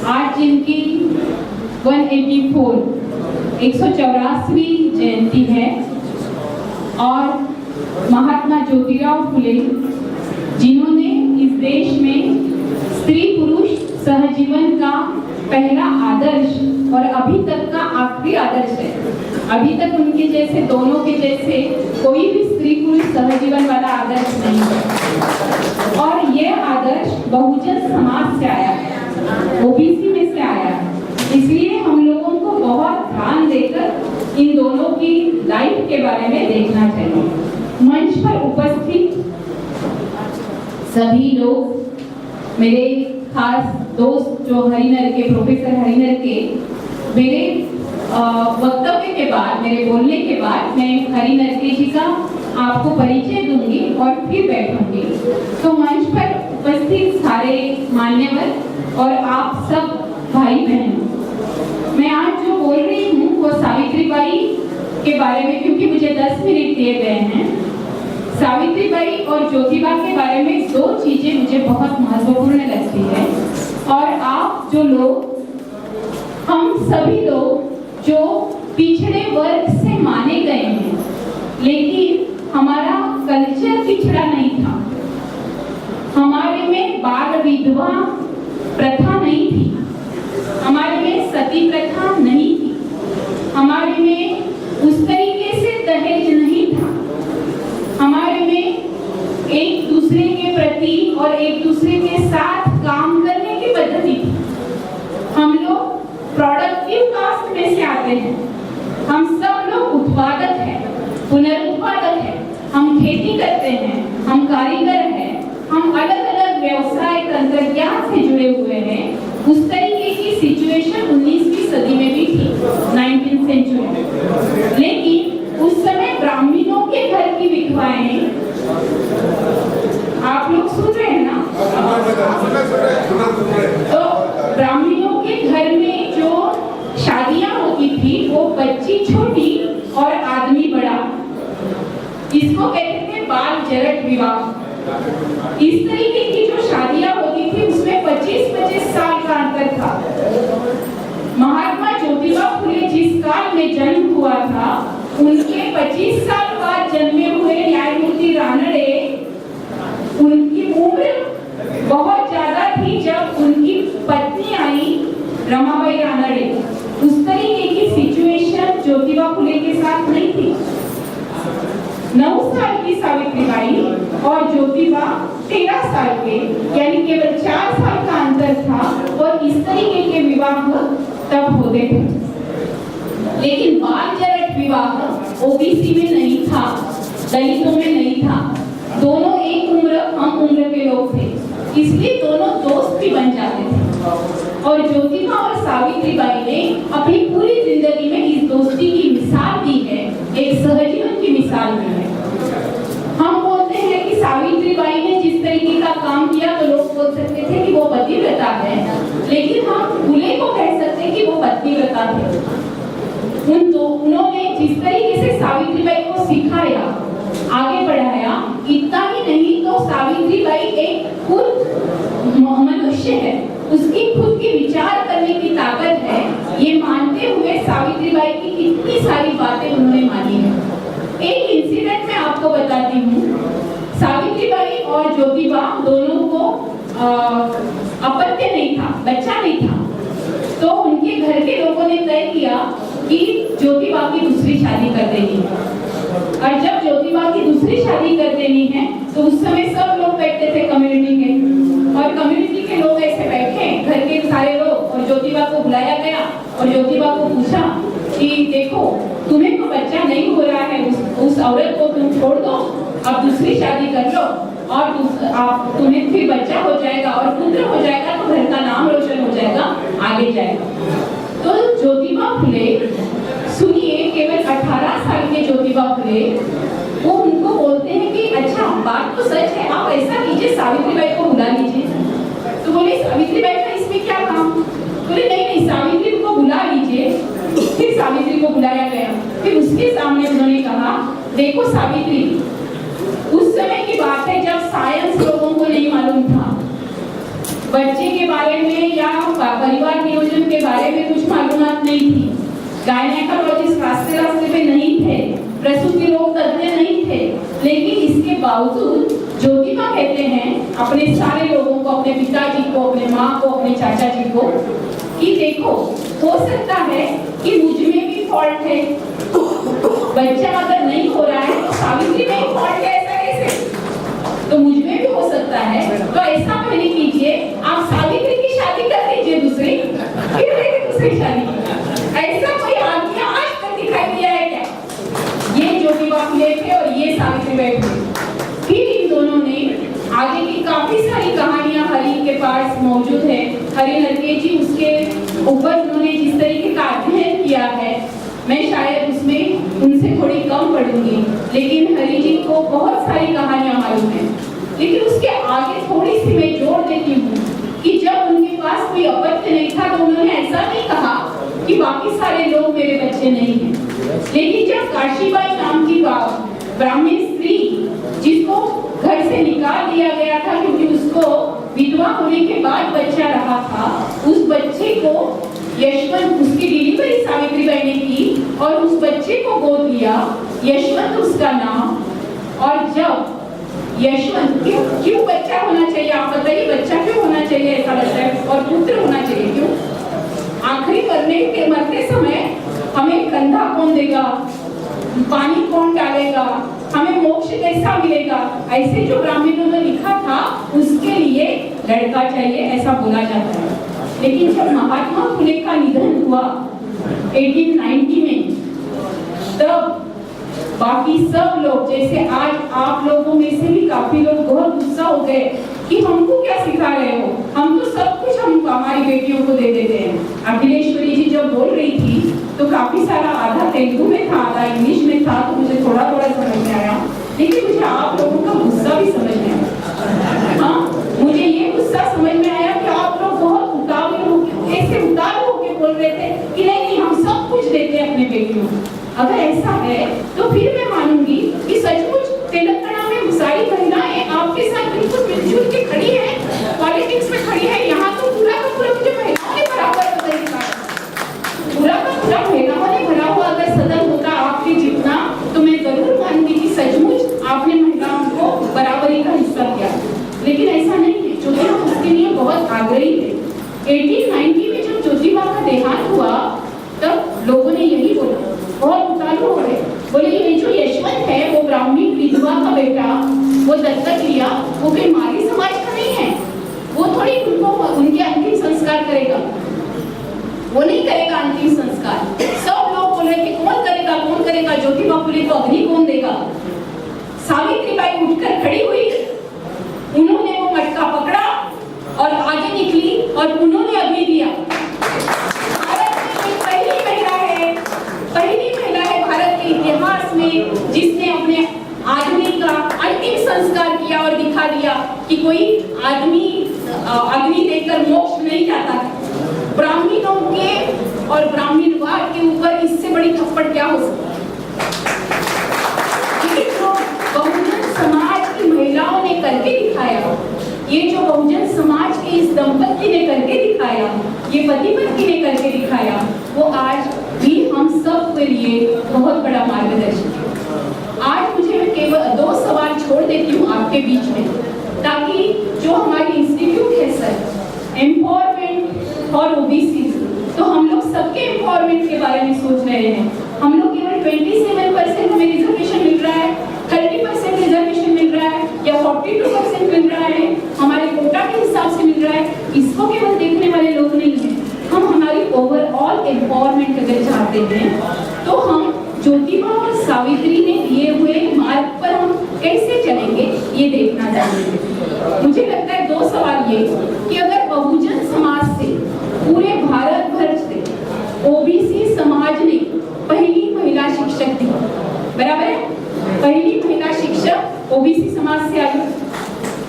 आज जिनकी 184वीं जयंती है और महात्मा ज्योतिराव फुले जिन्होंने इस देश में स्त्री पुरुष सहजीवन का पहला आदर्श और अभी तक का आखिरी आदर्श है। अभी तक उनके जैसे, दोनों के जैसे कोई भी स्त्री पुरुष सहजीवन वाला आदर्श नहीं है और यह आदर्श बहुजन समाज से आया है, ओबीसी में से आया है। इसलिए हम लोगों को बहुत ध्यान देकर इन दोनों की लाइफ के बारे में देखना चाहिए। मंच पर उपस्थित सभी लोग, मेरे खास दोस्त जो हरिनर के, प्रोफेसर हरिनर के, मेरे वक्तव्य के बाद, मेरे बोलने के बाद मैं हरिनर के जी का आपको परिचय दूंगी और फिर बैठूंगी। तो मंच पर उपस्थित सारे मान्यवर और आप सब भाई बहन, मैं आज जो बोल रही हूँ वो सावित्रीबाई के बारे में, क्योंकि मुझे 10 मिनट दिए गए हैं। सावित्रीबाई और ज्योतिबा के बारे में दो चीजें मुझे बहुत महत्वपूर्ण लगती है। और आप जो लोग, हम सभी लोग जो पिछड़े वर्ग से माने गए हैं, लेकिन हमारा कल्चर पिछड़ा नहीं था। हमारे में बाल विधवा प्रथा नहीं थी, हमारे में सती प्रथा नहीं थी, हमारे में उस तरीके से दहेज नहीं था, हमारे में एक दूसरे के प्रति और एक दूसरे के साथ काम करने की पद्धति थी। हम लोग प्रोडक्टिव कास्ट में से आते हैं, हम सब लोग उत्पादक हैं, पुनरुत्पादक हैं, हम खेती करते हैं, हम कारीगर हैं, हम अलग अलग व्यवसाय तंत्रज्ञान से जुड़े हुए हैं। उस तरीके की सिचुएशन 19वीं सदी में भी थी, 19th सेंचुरी में। लेकिन उस समय ब्राह्मणों के घर की विधवाएं, आप लोग सुन रहे हैं ना? तो ब्राह्मणों के घर में जो शादियां होती थी वो बच्ची छोटी और आदमी बड़ा, इसको कहते थे बाल जरट विवाह। इस तरीके की जो शादियां होती थी उसमें 25-25 साल का अंतर था। महात्मा ज्योतिबा फुले जिस काल में जन्म हुआ था, उनके 25 साल बाद जन्मे हुए न्यायमूर्ति रानड़े, उनकी उम्र बहुत ज्यादा थी जब उनकी पत्नी आई रमाबाई रानड़े। उस तरीके की सिचुएशन ज्योतिबा फुले के साथ नहीं थी। 9 साल की सावित्रीबाई और ज्योतिबा 13 साल के, यानी केवल 4 साल का अंतर था और इस तरीके के विवाह तब होते थे। लेकिन बाल जरट विवाह ओबीसी में नहीं था, दलितों में नहीं था। दोनों एक उम्र, हम उम्र के लोग थे, इसलिए दोनों दोस्त भी बन जाते थे। और ज्योतिबा और सावित्रीबाई ने अपनी पूरी जिंदगी में इस दोस्ती की मिसाल दी है, एक सहजीवन की मिसाल दी है। हम बोलते हैं कि सावित्रीबाई ने जिस तरीके का काम किया तो लोग बोल सकते थे कि वो पतिव्रता है, लेकिन हम फुले को कह सकते हैं कि वो पतिव्रता थे। उन्होंने जिस तरीके से सावित्रीबाई को सिखाया, आगे बढ़ाया, इतना ही नहीं तो सावित्रीबाई एक खुद मनुष्य है, उसकी खुद की विचार करने की ताकत है, ये मानते हुए सावित्रीबाई की कितनी सारी बातें उन्होंने मानी है। एक इंसिडेंट मैं आपको बताती हूँ। सावित्रीबाई और ज्योतिबा दोनों को अपत्य नहीं था, बच्चा नहीं था, तो उनके घर के लोगों ने तय किया कि ज्योतिबा की दूसरी शादी कर देनी है। और जब ज्योतिबा की दूसरी शादी कर देनी है तो उस समय सब लोग बैठते थे कम्युनिटी के, और कम्युनिटी के लोग ऐसे बैठे, घर के सारे लोग, और ज्योतिबा को बुलाया गया और ज्योतिबा को पूछा कि देखो, तुम्हें तो बच्चा नहीं हो रहा है, उस औरत को तुम छोड़ दो, अब दूसरी शादी कर लो और तुम्हें फिर बच्चा हो जाएगा और पुत्र हो जाएगा तो घर का नाम रोशन हो जाएगा, आगे जाएगा। तो ज्योतिबा फुले, सुनिए, केवल 18 साल के ज्योतिबा फुले, वो उनको बोलते हैं कि अच्छा बात तो सच है, आप ऐसा कीजिए, सावित्रीबाई को बुला लीजिए। तो बोले सावित्रीबाई का इसमें क्या काम? बोले नहीं, सावित्री को बुला लीजिए। फिर सावित्री को बुलाया गया, फिर उसके सामने उन्होंने कहा, देखो सावित्री, उस समय की बात है जब साइंस लोगों को नहीं मालूम था, बच्चे के बारे में या परिवार नियोजन के बारे में कुछ मालूमात नहीं थी, गायनेकोलॉजिस्ट रास्ते रास्ते पे नहीं थे, प्रसूति रोग तज्ञ नहीं थे, लेकिन इसके बावजूद ज्योतिबा कहते हैं अपने सारे लोगों को, अपने पिताजी को, अपने माँ को, अपने चाचा जी को, कि देखो हो सकता है कि मुझ में भी फॉल्ट है, बच्चा अगर नहीं हो रहा है तो सावित्री में ही फॉल्ट है, ऐसा कैसे? तो मुझ में भी हो सकता है, तो ऐसा पहले कीजिए, आप सावित्री की शादी कर दीजिए दूसरी, फिर मेरी दूसरी शादी। ऐसा कोई आदमी आज तक दिखाई दिया है क्या? ये ज्योतिबा फुले थे और ये सावित्रीबाई फुले। फिर इन दोनों ने आगे की काफी सारी कहानियां हरि के पास मौजूद है। हरि नरके जी उसके ऊपर उन्होंने जिस तरीके का अध्ययन किया है, मैं शायद उसमें उनसे थोड़ी कम पढ़ूंगी, लेकिन हरि जी को बहुत सारी कहानियां मालूम है। लेकिन उसके आगे थोड़ी सी मैं जोड़ देती हूँ कि जब उनके पास कोई अपत्य नहीं था तो उन्होंने ऐसा नहीं कहा कि बाकी सारे लोग मेरे बच्चे नहीं हैं, लेकिन जब काशीबाई नाम की ब्राह्मण स्त्री जिसको घर से निकाल दिया गया था क्योंकि उसको विधवा होने के बाद बच्चा रहा था, उस बच्चे को यशवंत, उसकी डिलीवरी सावित्रीबाई ने की और उस बच्चे को गोद लिया, यशवंत उसका नाम। और जब यशवंत, क्यों बच्चा होना चाहिए, आप बताइए बच्चा क्यों होना चाहिए ऐसा लगता है, और पुत्र होना चाहिए क्यों? आखिरी मरते समय हमें कंधा कौन देगा, पानी कौन डालेगा, हमें मोक्ष कैसा मिलेगा, ऐसे जो ब्राह्मणों ने लिखा था उसके लिए लड़का चाहिए ऐसा बोला जाता है। लेकिन जब महात्मा फुले का निधन हुआ 1890 में, तब बाकी सब लोग, जैसे आज आप लोगों में से भी काफी लोग बहुत गुस्सा हो गए कि हमको क्या सिखा रहे हो, हम तो सब कुछ हम हमारी बेटियों को दे देते हैं। अखिलेश्वरी जी जब बोल रही थी तो काफी सारा आधा तेलुगु में था, आधा इंग्लिश में था, तो मुझे थोड़ा थोड़ा समझ में आया, लेकिन मुझे आप लोगों का गुस्सा भी समझ में आया। हाँ, मुझे ये गुस्सा समझ में आया कि आप लोग बहुत उतारू होके बोल रहे थे कि नहीं हम सब कुछ देते हैं अपने बेटियों को। अगर ऐसा है तो फिर मैं मानूंगी कि सचमुच तेलंगाना में सारी महिलाएं आपके साथ बिल्कुल मिलजुल के खड़ी है, पॉलिटिक्स में खड़ी है। यहाँ तो पूरा का पूरा मुझे महिलाओं ने बराबर बदल दिया, पूरा का पूरा महिलाओं ने भरा हुआ अगर सदन होता आपके जितना, तो मैं जरूर मानूंगी कि सचमुच आपने महिलाओं को बराबरी का हिस्सा किया। लेकिन ऐसा नहीं है, ज्योतिबा उसके लिए बहुत आग्रही थे। 1890 में जब ज्योतिबा का देहांत हुआ तब लोगों ने यही बोला, बहुत उतारू हो गए, बोले ये जो यशवंत है वो ब्राह्मणी विधवा का बेटा, वो दत्तक लिया, वो कोई माली समाज का नहीं है, वो थोड़ी उनको उनके अंतिम संस्कार करेगा, वो नहीं करेगा अंतिम संस्कार। सब लोग बोले कि कौन करेगा, ज्योतिबा फुले को अग्नि कौन देगा? सावित्रीबाई उठकर खड़ी हुई, उन्होंने वो मटका पकड़ा और आगे निकली और उन्होंने अग्नि दिया। भारत में पहली महिला है भारत के इतिहास में जिसने अपने आदमी का अंतिम संस्कार किया और दिखा दिया कि कोई आदमी अग्नि देकर मोक्ष नहीं जाता है। ब्राह्मणों के और ब्राह्मणवाद के ऊपर इससे बड़ी थप्पड़ क्या हो सकती है? ये जो बहुजन समाज की महिलाओं ने करके दिखाया, ये जो बहुजन समाज के इस दंपति ने करके दिखाया, ये पति पत्नी ने करके दिखाया, वो आज भी हम सब के लिए बहुत बड़ा मार्गदर्शन है। आज मुझे मैं केवल 2 सवाल छोड़ देती हूँ आपके बीच में, ताकि जो हमारी इंस्टीट्यूट है सर, एम्पावरमेंट फॉर ओबीसी, तो हम लोग सबके एम्पावरमेंट के बारे में सोच रहे हैं। हम लोग केवल 27% हमें रिजर्वेशन मिल रहा है, 30% रिजर्वेशन मिल रहा है या 42% मिल रहा है, हमारे कोटा के हिसाब से मिल रहा है, इसको केवल देखने वाले लोग नहीं हैं। हम हमारी ओवरऑल एम्पावरमेंट अगर चाहते हैं तो हम ज्योतिबा और सावित्री ने दिए हुए मार्ग पर हम कैसे चलेंगे ये देखना चाहिए। मुझे लगता है 2 सवाल ये कि अगर बहुजन समाज से पूरे भारत भर से ओबीसी समाज ने पहली महिला शिक्षक दी, बराबर है, पहली महिला शिक्षक ओबीसी समाज से आई।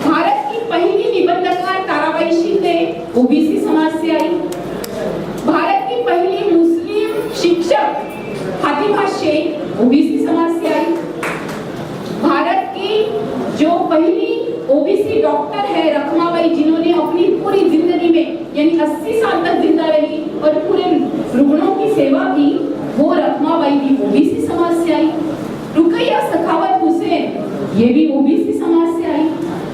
भारत की पहली निबंधकार ताराबाई शिंदे ओबीसी समाज से आई। भारत की पहली मुस्लिम शिक्षक फातिमा शेख ओबीसी समाज से आई। भारत की जो पहली ओबीसी डॉक्टर है रखमाबाई, जिन्होंने अपनी पूरी 80 साल तक जिंदा रही और पूरे रुग्णों की सेवा की, वो रखमाबाई भी ओबीसी समाज से आई। रुकैया सखावत हुसैन ये भी ओबीसी समाज से आई।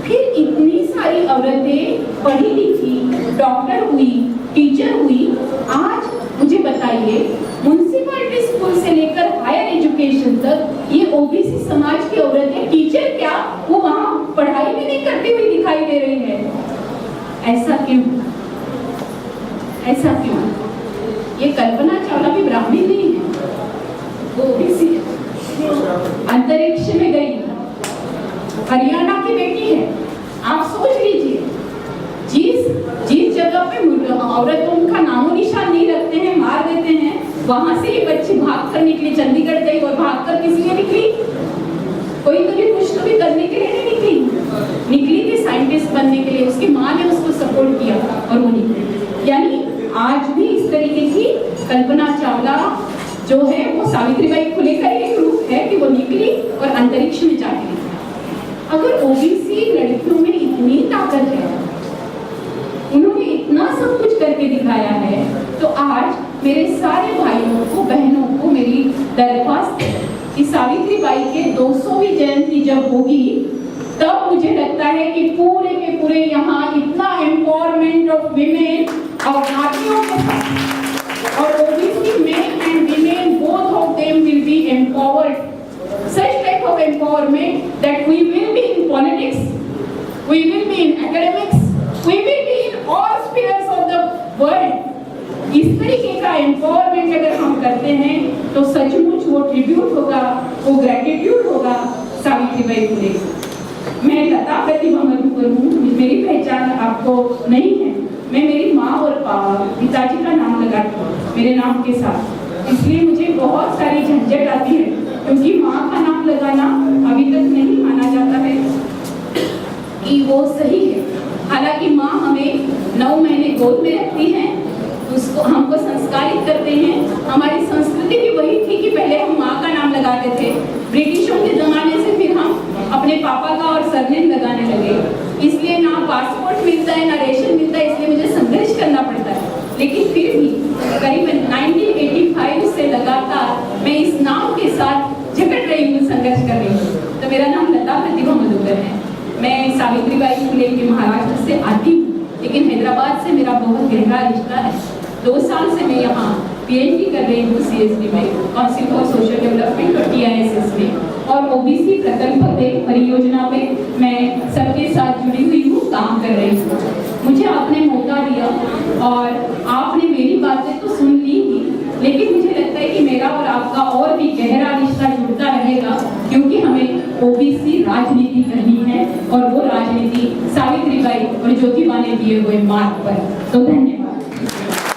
फिर इतनी सारी औरतें पढ़ी लिखी, डॉक्टर हुई, टीचर हुई। आज मुझे बताइए, म्युनिसिपैलिटी स्कूल से लेकर हायर एजुकेशन तक ये ओबीसी समाज की औरतें, टीचर क्या, वो वहां पढ़ाई भी नहीं करती हुई दिखाई दे रही है। ऐसा क्यों? ऐसा क्यों? ये कल्पना चावला भी ब्राह्मणी नहीं है, वो ओबीसी है, अंतरिक्ष में गई, हरियाणा की बेटी है। आप सोच लीजिए, जिस जगह पे औरतों का नामो निशान नहीं रखते हैं, मार देते हैं, वहां से ये बच्ची भाग कर निकली, चंडीगढ़ गई और भाग कर किस लिए निकली? कोई तो भी कुछ तो भी करने के लिए नहीं निकली थी साइंटिस्ट बनने के लिए। उसकी माँ ने उसको सपोर्ट किया और वो निकली। यानी आज भी इस तरीके की कल्पना चावला जो है वो सावित्रीबाई फुले का एक रूप है कि वो निकली और अंतरिक्ष में जाके निकली। अगर ओबीसी लड़कियों में इतनी ताकत है, उन्होंने इतना सब कुछ करके दिखाया है, तो आज मेरे सारे भाइयों को, बहनों को मेरी दरख्वास्त है कि सावित्रीबाई के 200वीं जयंती जब होगी, तब मुझे लगता है कि पूरे के पूरे यहाँ इतना एम्पावरमेंट ऑफ विमेन और नारियों के साथ, और OBC main and women both of them will be empowered, such type of empowerment that we will be in politics, we will be in academics, we will be in all spheres of the world. इस तरीके का empowerment अगर हम करते हैं तो सचमुच वो ट्रिब्यूट होगा, वो ग्रेटिट्यूड होगा सावित्रीबाई फुले। मैं लता प्रतिभा मधुकर हूँ, मेरी पहचान आपको नहीं है। मैं मेरी माँ और पिताजी का नाम लगाती हूँ मेरे नाम के साथ, इसलिए मुझे बहुत सारी झंझट आती है, क्योंकि माँ का नाम लगाना अभी तक नहीं माना जाता है कि वो सही है। हालांकि माँ हमें 9 महीने गोद में रखती हैं, उसको हमको संस्कारित करते हैं। हमारी संस्कृति भी वही थी कि पहले हम माँ का नाम लगाते थे। ब्रिटिशों के ज़माने से फिर हम अपने पापा का और सरनेम लगाने लगे, इसलिए ना पासपोर्ट मिलता है, ना रेशन मिलता है, इसलिए मुझे संघर्ष करना पड़ता है। लेकिन फिर भी करीबन 1985 से लगातार मैं इस नाम के साथ झगड़ रही हूँ, संघर्ष कर रही हूँ। तो मेरा नाम लता प्रतिभा मधुकर है। मैं सावित्रीबाई फुले के महाराष्ट्र से आती हूँ, लेकिन हैदराबाद से मेरा बहुत गहरा रिश्ता है। 2 साल से मैं यहाँ पीएचडी कर रही हूँ CSD में, काउंसिल फॉर सोशल डेवलपमेंट और TISS में, और ओबीसी प्रकल्प पे, परियोजना पे मैं सबके साथ जुड़ी हुई हूँ, काम कर रही हूँ। मुझे आपने मौका दिया और आपने मेरी बातें तो सुन ली ही, लेकिन मुझे लगता है कि मेरा और आपका और भी गहरा रिश्ता जुड़ता रहेगा, क्योंकि हमें ओबीसी राजनीति करनी है, और वो राजनीति सावित्रीबाई और ज्योतिबा ने दिए हुए मार्ग पर। तो धन्यवाद।